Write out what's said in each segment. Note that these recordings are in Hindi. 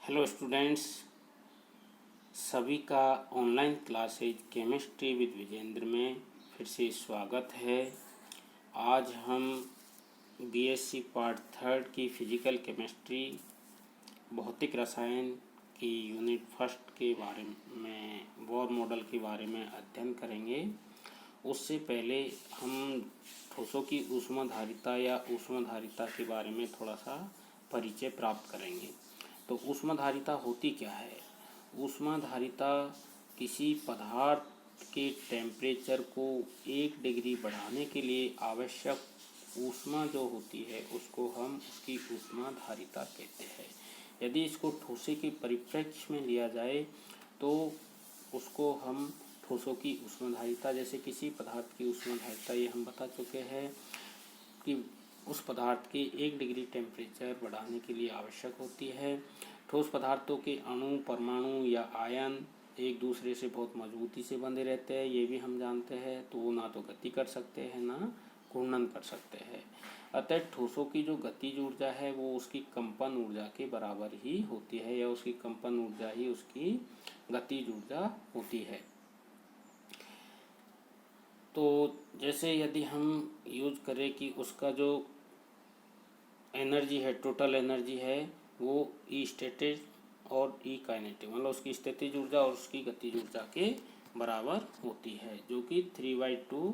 हेलो स्टूडेंट्स, सभी का online classes chemistry with Vijendra में फिर से स्वागत है। आज हम बीएससी पार्ट थर्ड की फिजिकल केमिस्ट्री भौतिक रसायन की यूनिट फर्स्ट के बारे में बोर मॉडल के बारे में अध्ययन करेंगे। उससे पहले हम ठोसों की ऊष्माधारिता या ऊष्माधारिता के बारे में थोड़ा सा परिचय प्राप्त करेंगे। तो ऊष्माधारिता होती क्या है? ऊष्माधारिता किसी पदार्थ के टेम्परेचर को 1 डिग्री बढ़ाने के लिए आवश्यक ऊष्मा जो होती है उसको हम उसकी ऊष्माधारिता कहते हैं। यदि इसको ठोसे के परिप्रेक्ष्य में लिया जाए तो उसको हम ठोसों की ऊष्माधारिता, जैसे किसी पदार्थ की ऊष्माधारिता ये हम बता चुके हैं कि उस पदार्थ के 1 डिग्री टेम्परेचर बढ़ाने के लिए आवश्यक होती है। ठोस पदार्थों के अणु, परमाणु या आयन एक दूसरे से बहुत मजबूती से बंधे रहते हैं, ये भी हम जानते हैं। तो वो ना तो गति कर सकते हैं ना घूर्णन कर सकते हैं। अतः ठोसों की जो गतिज ऊर्जा है वो उसकी कंपन ऊर्जा के बराबर ही होती है, या उसकी कंपन ऊर्जा ही उसकी गतिज ऊर्जा होती है। तो जैसे यदि हम यूज करें कि उसका जो एनर्जी है, टोटल एनर्जी है, वो ई स्टैटिक और ई काइनेटिक, मतलब उसकी स्थितिज ऊर्जा और उसकी गतिज ऊर्जा के बराबर होती है, जो कि 3/2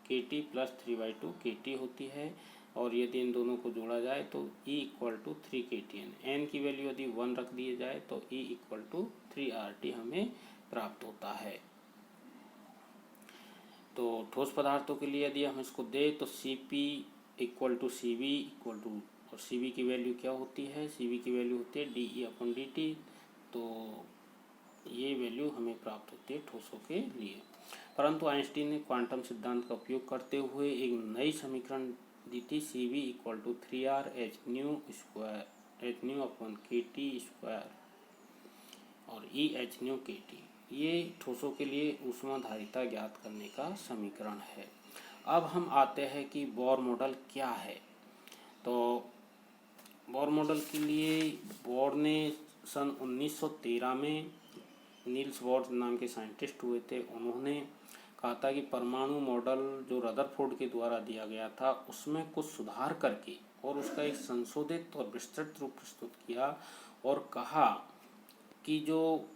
kT प्लस 3/2 kT होती है। और यदि इन दोनों को जोड़ा जाए तो E = 3 kTn। n की वैल्यू यदि 1 रख दिए जाए तो E = 3 RT हमें प्राप्त होता है। तो ठोस पदार्थों के लिए यदि हम इसको दें तो Cp = Cv और Cv की वैल्यू क्या होती है? Cv की वैल्यू होती है dE/dt। तो ये वैल्यू हमें प्राप्त होती है ठोसों के लिए। परंतु आइंस्टीन ने क्वांटम सिद्धांत का उपयोग करते हुए एक नई समीकरण दी थी, Cv = 3R hν/kT² और E hν/kT। ये ठोसों के लिए ऊष्माधारिता ज्ञात करने का समीकरण है। अब हम आते हैं कि बोर मॉडल क्या है। तो बोर मॉडल के लिए बोर ने सन 1913 में, नील्स बोर नाम के साइंटिस्ट हुए थे, उन्होंने कहा था कि परमाणु मॉडल जो रदरफोर्ड के द्वारा दिया गया था उसमें कुछ सुधार करके और उसका एक संशोधित और विस्तृत रूप प्रस्तुत किया और कहा कि जो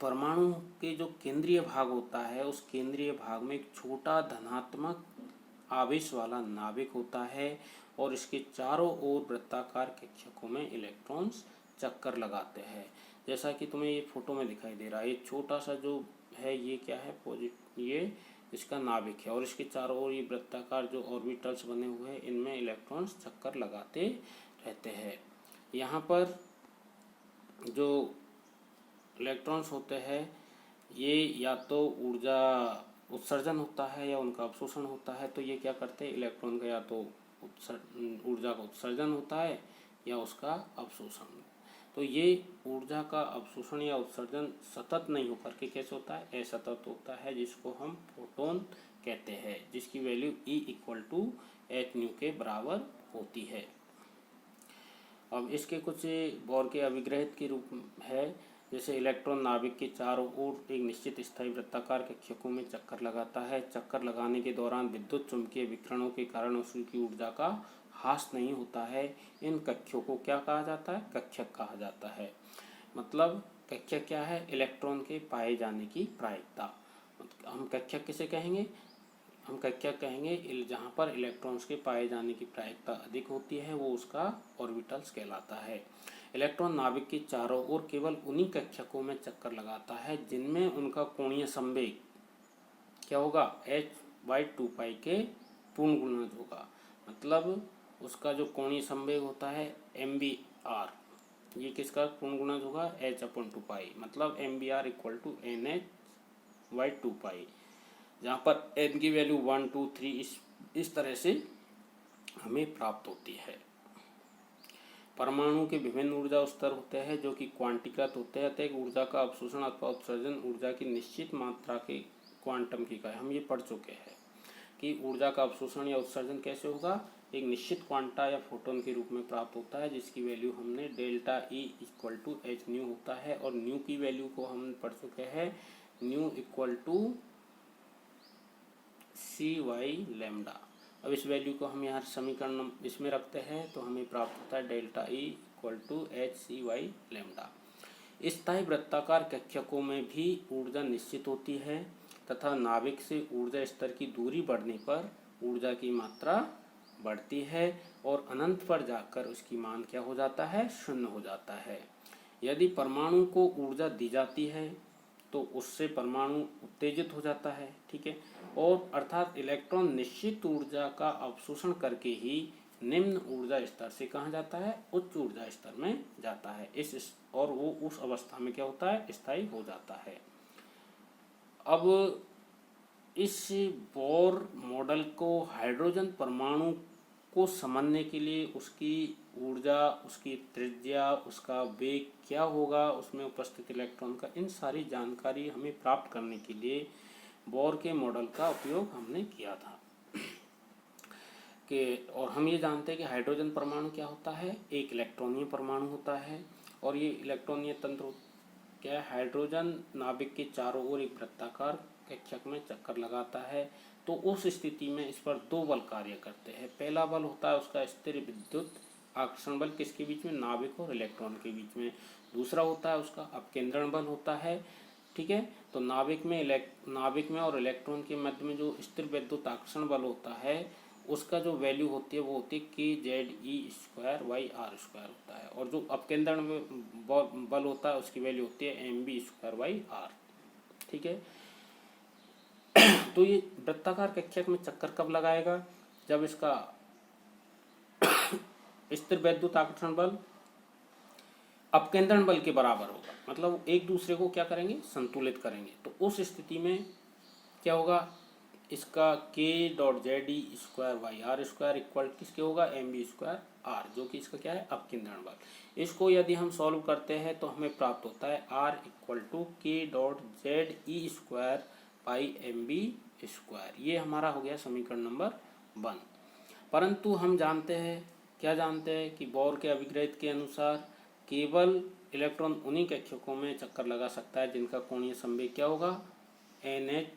परमाणु के जो केंद्रीय भाग होता है उस केंद्रीय भाग में एक छोटा धनात्मक आवेश वाला नाभिक होता है और इसके चारों ओर वृत्ताकार कक्षकों में इलेक्ट्रॉन्स चक्कर लगाते हैं। जैसा कि तुम्हें ये फोटो में दिखाई दे रहा है, ये छोटा सा जो है ये क्या है? ये इसका नाभिक है और इसके चारों ओर ये वृत्ताकार जो ऑर्बिटल्स बने हुए हैं इनमें इलेक्ट्रॉन्स चक्कर लगाते रहते हैं। यहाँ पर जो इलेक्ट्रॉन्स होते हैं ये या तो ऊर्जा उत्सर्जन होता है या उनका अवशोषण होता है। तो ये क्या करते हैं? इलेक्ट्रॉन का या तो ऊर्जा का उत्सर्जन होता है या उसका अवशोषण। तो ये ऊर्जा का अवशोषण या उत्सर्जन सतत नहीं होकर के कैसे होता है? असतत होता है, जिसको हम फोटोन कहते हैं, जिसकी वैल्यू E = hν के बराबर होती है। अब इसके कुछ बोर के अभिग्रहित के रूप है, जैसे इलेक्ट्रॉन नाभिक के चारों ओर एक निश्चित स्थायी वृत्ताकार कक्षकों में चक्कर लगाता है। चक्कर लगाने के दौरान विद्युत चुम्बकीय विकिरणों के कारण उसकी ऊर्जा का ह्रास नहीं होता है। इन कक्षों को क्या कहा जाता है? कक्षक कहा जाता है। मतलब कक्षक क्या है? इलेक्ट्रॉन के पाए जाने की प्रायिकता। हम कक्षक किसे कहेंगे? हम कक्षक कहेंगे जहाँ पर इलेक्ट्रॉन्स के पाए जाने की प्रायिकता अधिक होती है, वो उसका ऑर्बिटल्स कहलाता है। इलेक्ट्रॉन नाभिक के चारों ओर केवल उन्हीं कक्षकों में चक्कर लगाता है जिनमें उनका कोणीय संवेग क्या होगा? h/2π के पूर्ण गुणज होगा। मतलब उसका जो कोणीय संवेग होता है mvr, ये किसका पूर्ण गुणज होगा? h/2π। मतलब mvr = nh/2π, जहाँ पर n की वैल्यू 1, 2, 3 इस तरह से हमें प्राप्त होती है। परमाणु के विभिन्न ऊर्जा स्तर होते हैं जो कि क्वांटीकृत होते हैं। अतः ऊर्जा का अवशोषण अथवा उत्सर्जन ऊर्जा की निश्चित मात्रा के क्वांटम की इकाई, हम ये पढ़ चुके हैं कि ऊर्जा का अवशोषण या उत्सर्जन कैसे होगा? एक निश्चित क्वांटा या फोटोन के रूप में प्राप्त होता है, जिसकी वैल्यू हमने delta E equal to H nu होता है, और न्यू की वैल्यू को हम पढ़ चुके हैं, nu equal to C by lambda. अब इस वैल्यू को हम यहाँ समीकरण इसमें रखते हैं तो हमें प्राप्त होता है delta E equal to H C by lambda. स्थायी वृत्ताकार कक्षकों में भी ऊर्जा निश्चित होती है तथा नाभिक से ऊर्जा स्तर की दूरी बढ़ने पर ऊर्जा की मात्रा बढ़ती है और अनंत पर जाकर उसकी मान क्या हो जाता है, शून्य हो जाता है। यदि परमाणु को ऊर्जा दी जाती है तो उससे परमाणु उत्तेजित हो जाता है, ठीक है, और अर्थात इलेक्ट्रॉन निश्चित ऊर्जा का अवशोषण करके ही निम्न ऊर्जा स्तर से कहाँ जाता है, उच्च ऊर्जा स्तर में जाता है। और वो उस अवस्था में क्या होता है, स्थायी हो जाता है। अब इस बोर मॉडल को हाइड्रोजन परमाणु को समझने के लिए उसकी ऊर्जा, उसकी त्रिज्या, उसका वेग क्या होगा, उसमें उपस्थित इलेक्ट्रॉन का, इन सारी जानकारी हमें प्राप्त करने के लिए बोर के मॉडल का उपयोग हमने किया था। और हम ये जानते हैं कि हाइड्रोजन परमाणु क्या होता है, एक इलेक्ट्रॉनीय परमाणु होता है, और ये इलेक्ट्रॉनीय तंत्र क्या है, हाइड्रोजन नाभिक के चारों ओर एक वृत्ताकार कक्षक में चक्कर लगाता है। तो उस स्थिति में इस पर दो बल कार्य करते हैं। पहला बल होता है उसका स्थिर विद्युत आकर्षण बल, किसके बीच में, नाभिक और इलेक्ट्रॉन के बीच में। दूसरा होता है उसका अपकेंद्रण बल होता है, ठीक है। तो नाभिक में और इलेक्ट्रॉन के मध्य में जो स्थिर विद्युत आकर्षण बल होता है उसका जो वैल्यू होती है वो होती है K Z E square by R square होता है, और जो अपकेंद्रण बल होता है उसकी वैल्यू होती है M B square by R, ठीक है। तो ये वृत्ताकार कक्षक में चक्कर कब लगाएगा, जब इसका स्थिर वैद्युत आकर्षण बल अपकेंद्रण बल के बराबर होगा, मतलब एक दूसरे को क्या करेंगे, संतुलित करेंगे। तो उस स्थिति में क्या होगा, इसका K dot Z E square by R square equal किसके होगा, एम बी स्क्वायर आर, जो कि इसका क्या है, अपकेंद्रण बल। इसको यदि हम सॉल्व करते हैं तो हमें प्राप्त होता है R equal to K dot Z E square pi M B square. ये हमारा हो गया समीकरण नंबर 1। परंतु हम जानते हैं, क्या जानते हैं कि बोर के अभिग्रहित के अनुसार केवल इलेक्ट्रॉन उन्हीं कक्षकों में चक्कर लगा सकता है जिनका कोणीय संवेग क्या होगा, एन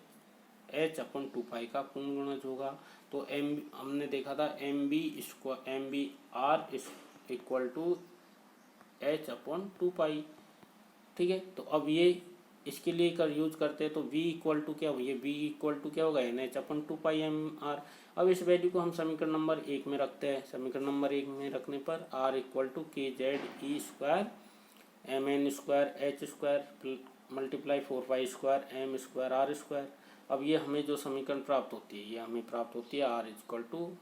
एच अपन 2 पाई का पूर्ण गुणज होगा। तो हमने देखा था M B R equal to H upon 2 pi, ठीक है। तो अब ये इसके लिए कर यूज करते हैं तो v इक्वल टू क्या होगा, v इक्वल टू क्या होगा, एन एच अपन 2 पाई एम आर। अब इस वैल्यू को हम समीकरण नंबर 1 में रखते हैं। समीकरण नंबर 1 में रखने पर r equal to K Z E square M N square H square multiply 4 pi square M square R square. अब ये हमें जो समीकरण प्राप्त होती है, ये हमें प्राप्त होती है r equal to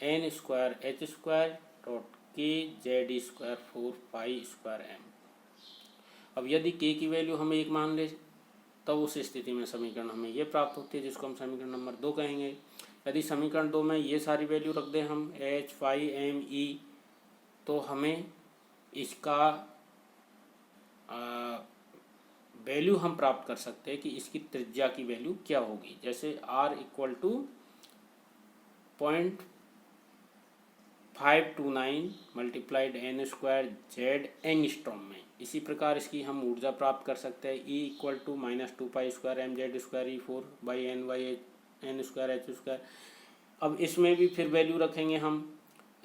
N square H square dot K Z E square 4 pi square M. अब यदि k की वैल्यू हम 1 मान ले तब उस स्थिति में समीकरण हमें ये प्राप्त होती है, जिसको हम समीकरण नंबर 2 कहेंगे। यदि समीकरण 2 में ये सारी वैल्यू रख दें हम h फाई एम ई, तो हमें इसका वैल्यू हम प्राप्त कर सकते हैं कि इसकी त्रिज्या की वैल्यू क्या होगी। जैसे r equal to 0.529 multiplied N square Z angstrom में। इसी प्रकार इसकी हम ऊर्जा प्राप्त कर सकते हैं E equal to -2 pi square M Z square E 4/n square H square. अब इसमें भी फिर वैल्यू रखेंगे हम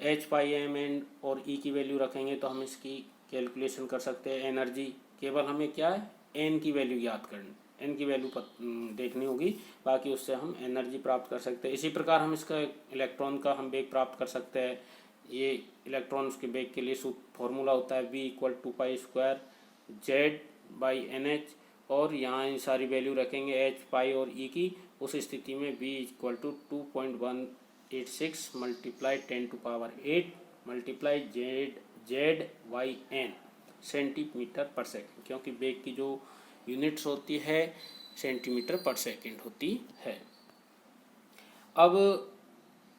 h पाई एम एन और E की वैल्यू रखेंगे तो हम इसकी कैलकुलेशन कर सकते हैं। एनर्जी केवल हमें क्या है, n की वैल्यू याद करनी, n की वैल्यू देखनी होगी, बाकी उससे हम एनर्जी प्राप्त कर सकते हैं। इसी प्रकार हम इसका इलेक्ट्रॉन का हम वेग प्राप्त कर सकते हैं। ये इलेक्ट्रॉन के वेग के लिए फॉर्मूला होता है v equal 2 pi square Z by N H, और यहाँ इन सारी वैल्यू रखेंगे h पाई और e की। उस स्थिति में v equal to 2.186 multiply 10⁸ multiply Z by N centimetre per second, क्योंकि वेग की जो यूनिट्स होती है सेंटीमीटर पर सेकेंड होती है। अब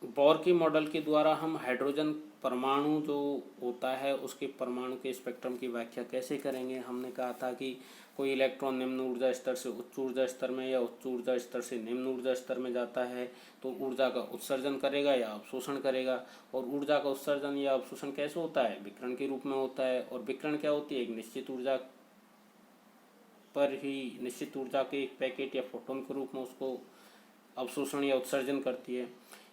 बोर के मॉडल के द्वारा हम हाइड्रोजन परमाणु जो होता है उसके परमाणु के स्पेक्ट्रम की व्याख्या कैसे करेंगे। हमने कहा था कि कोई इलेक्ट्रॉन निम्न ऊर्जा स्तर से उच्च ऊर्जा स्तर में या उच्च ऊर्जा स्तर से निम्न ऊर्जा स्तर में जाता है तो ऊर्जा का उत्सर्जन करेगा या अवशोषण करेगा। और ऊर्जा का उत्सर्जन या अवशोषण कैसे होता है? विकिरण के रूप में होता है। और विकिरण क्या होती है? एक निश्चित ऊर्जा पर ही निश्चित ऊर्जा के एक पैकेट या फोटोन के रूप में उसको अवशोषण या उत्सर्जन करती है।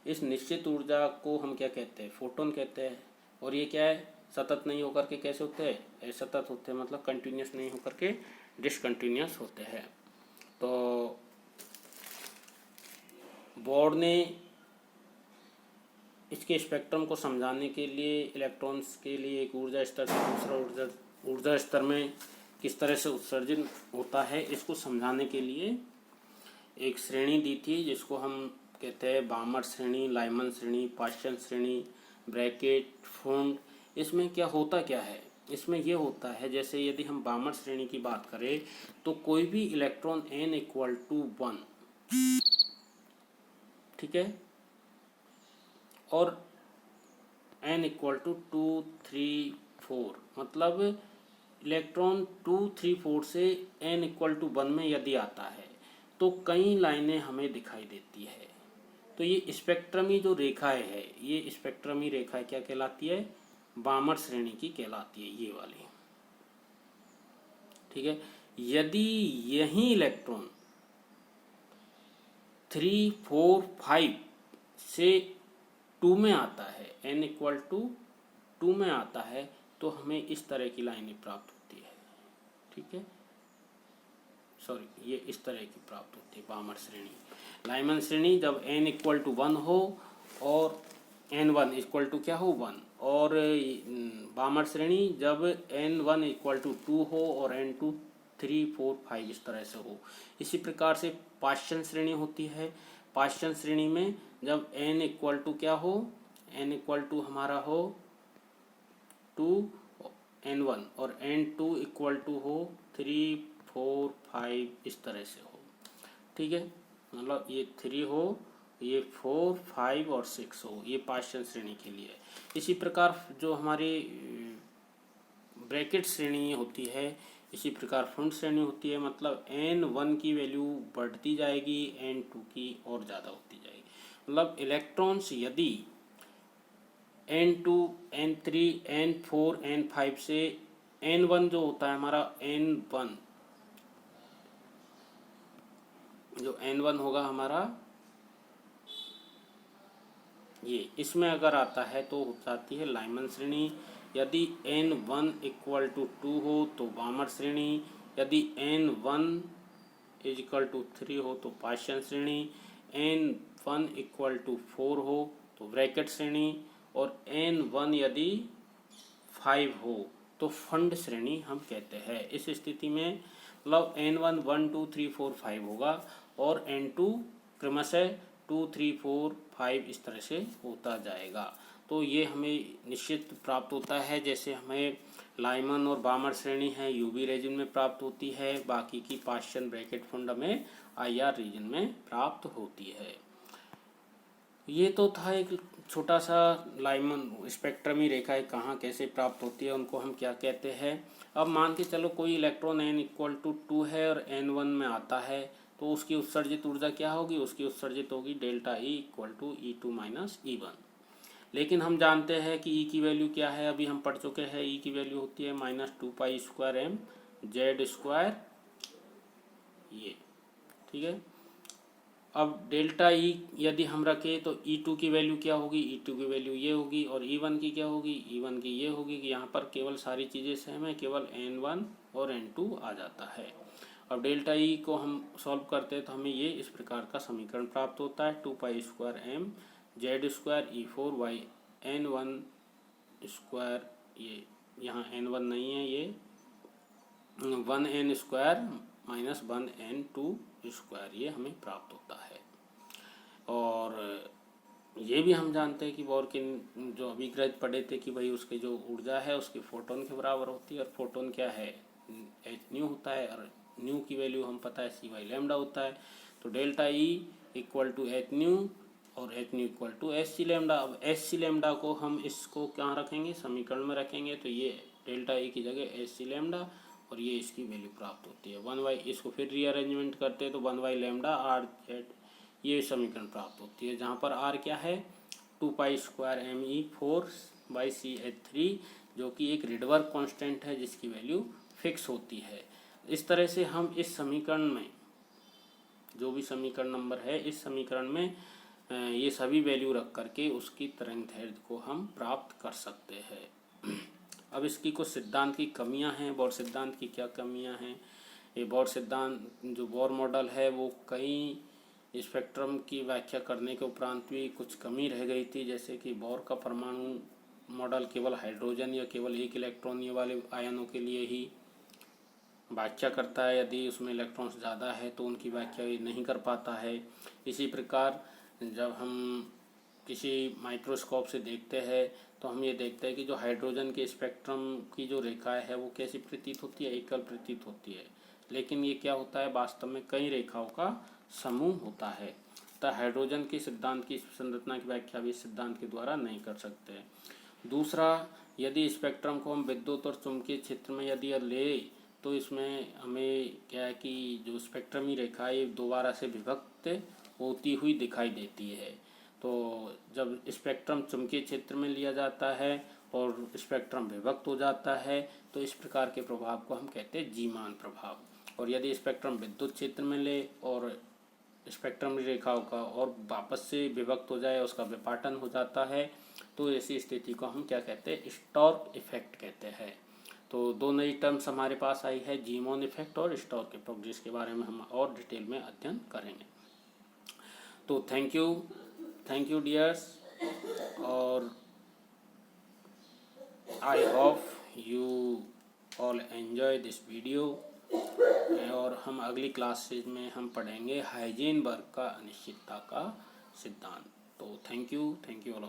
इस निश्चित ऊर्जा को हम क्या कहते हैं? फोटोन कहते हैं। और ये क्या है? सतत नहीं होकर के कैसे होते हैं? असतत होते हैं, मतलब कंटिन्यूस नहीं होकर के डिसकंटिन्यूस होते हैं। तो बोर्ड ने इसके स्पेक्ट्रम को समझाने के लिए इलेक्ट्रॉन्स के लिए एक ऊर्जा स्तर से दूसरा ऊर्जा स्तर में किस तरह से उत्सर्जन होता है इसको समझाने के लिए एक श्रेणी दी थी, जिसको हम कहते हैं बामर श्रेणी, लाइमन श्रेणी, पाश्चन श्रेणी, ब्रैकेट, फुंड। इसमें क्या होता क्या है? इसमें ये होता है, जैसे यदि हम बामर श्रेणी की बात करें तो कोई भी इलेक्ट्रॉन n इक्वल टू 1, ठीक है, और n इक्वल टू 2, 3, 4, मतलब इलेक्ट्रॉन 2, 3, 4 से n इक्वल टू 1 में यदि आता है तो कई लाइनें हमें दिखाई देती है। तो ये स्पेक्ट्रमी जो रेखाएं है, ये स्पेक्ट्रमी रेखाएं क्या कहलाती है? बामर श्रेणी की कहलाती है, ये वाली, ठीक है। यदि यही इलेक्ट्रॉन 3, 4, 5 से 2 में आता है, n इक्वल टू 2 में आता है, तो हमें इस तरह की लाइनें प्राप्त होती है, ठीक है। सॉरी, ये इस तरह की प्राप्त होती है बामर श्रेणी। लाइमन श्रेणी जब n इक्वल टू 1 हो और n1 इक्वल टू क्या हो? 1। और बामर श्रेणी जब n1 इक्वल टू 2 हो और n2 3, 4, 5 इस तरह से हो। इसी प्रकार से पाश्चन श्रेणी होती है। पाश्चन श्रेणी में जब n इक्वल टू क्या हो? n इक्वल टू हमारा हो 2 n1 और n2 इक्वल टू हो 3, 4, 5 इस तरह से हो, ठीक है। मतलब ये 3 हो, ये 4, 5 और 6 हो, ये पाश्चन श्रेणी के लिए। इसी प्रकार जो हमारी ब्रैकेट श्रेणी होती है, इसी प्रकार फुंड श्रेणी होती है, मतलब n1 की वैल्यू बढ़ती जाएगी, n2 की और ज़्यादा होती जाएगी। मतलब इलेक्ट्रॉन्स यदि n2, n3, n4, n5 से n1 जो होता है हमारा n1, जो n1 होगा हमारा ये, इसमें अगर आता है तो हो जाती है लाइमन श्रेणी। यदि n1 इक्वल टू 2 हो तो बामर श्रेणी। यदि n1 इक्वल टू 3 हो तो पाश्चन श्रेणी। n1 इक्वल टू 4 हो तो ब्रैकेट श्रेणी। और n1 यदि 5 हो तो फंड श्रेणी हम कहते हैं। इस स्थिति में मतलब n1 1, 2, 3, 4, 5 होगा और n2 क्रमशः 2, 3, 4, 5 इस तरह से होता जाएगा। तो ये हमें निश्चित प्राप्त होता है। जैसे हमें लाइमन और बामर श्रेणी है यूवी रीजन में प्राप्त होती है, बाकी की पाश्चन ब्रैकेट फंड हमें IR रीजन में प्राप्त होती है। ये तो था एक छोटा सा लाइमन स्पेक्ट्रमी रेखाएं कहाँ कैसे प्राप्त होती है, उनको हम क्या कहते हैं। अब मान के चलो कोई इलेक्ट्रॉन n इक्वल टू 2 है और n1 में आता है तो उसकी उत्सर्जित ऊर्जा क्या होगी? उसकी उत्सर्जित होगी delta E equal to E2 minus E1। लेकिन हम जानते हैं कि E की वैल्यू क्या है, अभी हम पढ़ चुके हैं। E की वैल्यू होती है -2π² mz², ये, ठीक है। अब डेल्टा E यदि हम रखें तो E2 की वैल्यू क्या होगी? E2 की वैल्यू ये होगी। और E1 की क्या होगी? E1 की ये होगी कि यहाँ पर केवल सारी चीज़ें सेम है, केवल n1 और n2 आ जाता है। अब डेल्टा E को हम सॉल्व करते हैं तो हमें ये इस प्रकार का समीकरण प्राप्त होता है, 2π² mz² E4 n1², ये यहाँ n1 नहीं है, ये 1n² माइनस 1n2², ये हमें प्राप्त होता है। और ये भी हम जानते हैं कि बोर के जो अभिग्रहित पढ़े थे कि भाई उसके जो ऊर्जा है उसके फोटोन के बराबर होती है। और फोटोन क्या है? h होता है, और न्यू की वैल्यू हम पता है c/λ होता है। तो delta E equal to h और h इक्वल टू sc/λ। अब sc/λ को हम इसको कहाँ रखेंगे? समीकरण में रखेंगे। तो ये डेल्टा E की जगह sc/λ और ये इसकी वैल्यू प्राप्त होती है। 1/, इसको फिर रीअरेंजमेंट करते हैं तो 1/λ RZ, ये समीकरण प्राप्त होती है, जहाँ पर R क्या है 2π² Me4/CH3, जो कि एक रिडबर्ग कांस्टेंट है जिसकी वैल्यू फिक्स होती है। इस तरह से हम इस समीकरण में, जो भी समीकरण नंबर है, इस समीकरण में ये सभी वैल्यू रख करके उसकी तरंग दैर्घ्य को हम प्राप्त कर सकते हैं। अब इसकी कुछ सिद्धांत की कमियां हैं। बोर सिद्धांत की क्या कमियां हैं? ये बोर सिद्धांत, जो बोर मॉडल है, वो कई स्पेक्ट्रम की व्याख्या करने के उपरांत भी कुछ कमी रह गई थी। जैसे कि बोर का परमाणु मॉडल केवल हाइड्रोजन या केवल एक इलेक्ट्रॉन वाले आयनों के लिए ही व्याख्या करता है। यदि उसमें इलेक्ट्रॉन्स ज़्यादा है तो उनकी व्याख्या नहीं कर पाता है। इसी प्रकार जब हम किसी माइक्रोस्कोप से देखते हैं तो हम ये देखते हैं कि जो हाइड्रोजन के स्पेक्ट्रम की जो रेखाएं है वो कैसी प्रतीत होती है, एकल प्रतीत होती है। लेकिन ये क्या होता है, वास्तव में कई रेखाओं का समूह होता है। तो हाइड्रोजन के सिद्धांत की संरचना की व्याख्या भी इस सिद्धांत के द्वारा नहीं कर सकते। दूसरा, यदि स्पेक्ट्रम को हम विद्युत और चुंबकीय क्षेत्र में यदि ले, तो इसमें हमें क्या है कि जो स्पेक्ट्रमी रेखा है दोबारा से विभक्त होती हुई दिखाई देती है। तो जब स्पेक्ट्रम चुंबकीय क्षेत्र में लिया जाता है और स्पेक्ट्रम विभक्त हो जाता है तो इस प्रकार के प्रभाव को हम कहते हैं जीमान प्रभाव। और यदि स्पेक्ट्रम विद्युत क्षेत्र में ले और स्पेक्ट्रम रेखाओं का और वापस से विभक्त हो जाए, उसका विपाटन हो जाता है, तो ऐसी स्थिति को हम क्या कहते हैं, स्टोर्क इफेक्ट कहते हैं। तो दो नई टर्म्स हमारे पास आई है, जीमोन इफेक्ट और स्टोर्क इफेक्ट, जिसके बारे में हम और डिटेल में अध्ययन करेंगे। तो थैंक यू डियर्स, और I hope you all enjoy this video. और हम अगली क्लासेज में हम पढ़ेंगे हाइजेनबर्ग का अनिश्चितता का सिद्धांत। तो thank you all of you.